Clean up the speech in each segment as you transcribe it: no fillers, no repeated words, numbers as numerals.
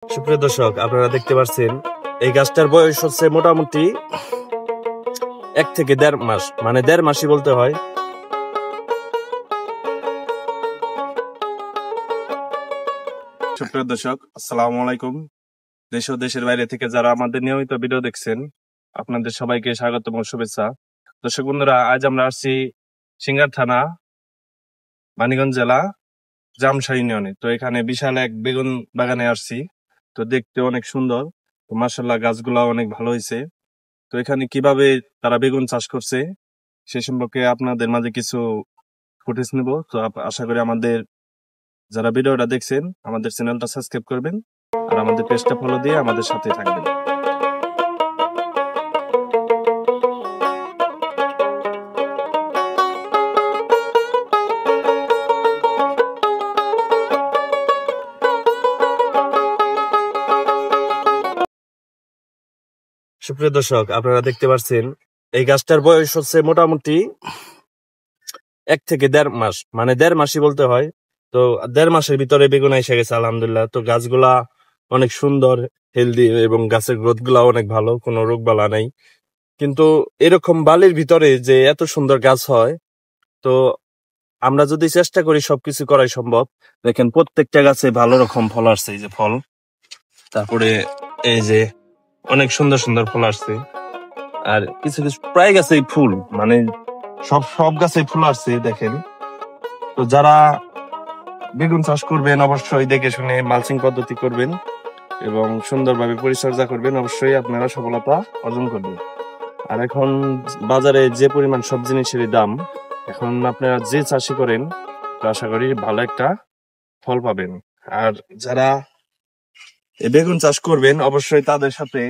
সুপ্রিয় দর্শক, আপনারা দেখতে পাচ্ছেন এই গাছটার বয়স হচ্ছে মোটামুটি 1 থেকে 1.5 মাস, মানে 1.5 মাসই বলতে হয়। সুপ্রিয় দর্শক, আসসালামু আলাইকুম। দেশ ও দেশের বাইরে থেকে যারা আমাদের নিয়মিত ভিডিও দেখছেন, আপনাদের সবাইকে স্বাগত এবং শুভেচ্ছা। দর্শক বন্ধুরা, আজ আমরা আসছি সিঙ্গার থানা, মানিকগঞ্জ জেলা, জামশা ইউনিয়নে। তো এখানে বিশাল এক বেগুন বাগানে আসছি। তো দেখতে অনেক সুন্দর, তো মাশাআল্লাহ গাছগুলা অনেক ভালো হয়েছে। তো এখানে কিভাবে তারা বেগুন চাষ করছে সে সম্পর্কে আপনাদের মাঝে কিছু ফুটেজ নিব। তো আশা করি আমাদের যারা ভিডিওটা দেখছেন আমাদের চ্যানেলটা সাবস্ক্রাইব করবেন আর আমাদের পেজটা ফলো দিয়ে আমাদের সাথে থাকবেন। সুপ্রিয় দর্শক, আপনারা দেখতে পাচ্ছেন এই গাছটার বয়স হচ্ছে মোটামুটি 1 থেকে 1.5 মাস, মানে 1.5 মাসই বলতে হয়। তো 1.5 মাসের ভিতরে বেগুন এসে গেছে আলহামদুলিল্লাহ। তো গাছগুলা অনেক সুন্দর, হেলদি এবং গাছের গ্রোথ গুলা অনেক ভালো, কোনো রোগ বালা নাই। কিন্তু এরকম বালির ভিতরে যে এত সুন্দর গাছ হয়, তো আমরা যদি চেষ্টা করি সবকিছু করাই সম্ভব। দেখেন প্রত্যেকটা গাছে ভালো রকম ফল আসছে, এই যে ফল, তারপরে এই যে অনেক সুন্দর সুন্দর ফল আসছে। আর কিছু কিছু প্রায় গাছেই ফুল, মানে সব গাছে ফুল আসছে দেখেন। তো যারা বেগুন চাষ করবেন অবশ্যই দেখে শুনে মালচিং পদ্ধতি করবেন এবং সুন্দরভাবে পরিচর্যা করবেন, অবশ্যই আপনারা সফলতা অর্জন করবেন। আর এখন বাজারে যে পরিমাণ সব জিনিসেরই দাম, এখন আপনারা যে চাষি করেন তো আশা করি ভালো একটা ফল পাবেন। আর যারা এই বেগুন চাষ করবেন অবশ্যই তাদের সাথে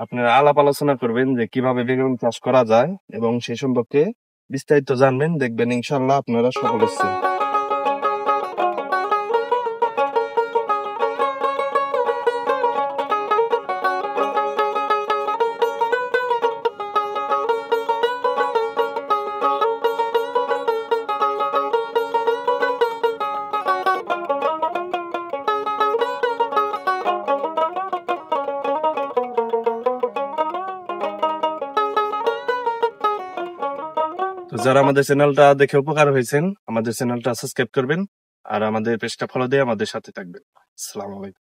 আপনারা আলাপ আলোচনা করবেন যে কিভাবে বেগুন চাষ করা যায় এবং সে সম্পর্কে বিস্তারিত জানবেন। দেখবেন ইনশাল্লাহ আপনারা সফল হচ্ছেন। তো যারা আমাদের চ্যানেলটা দেখে উপকার হয়েছেন আমাদের চ্যানেলটা সাবস্ক্রাইব করবেন আর আমাদের পেজটা ফলো দিয়ে আমাদের সাথে থাকবেন। আসসালামু আলাইকুম।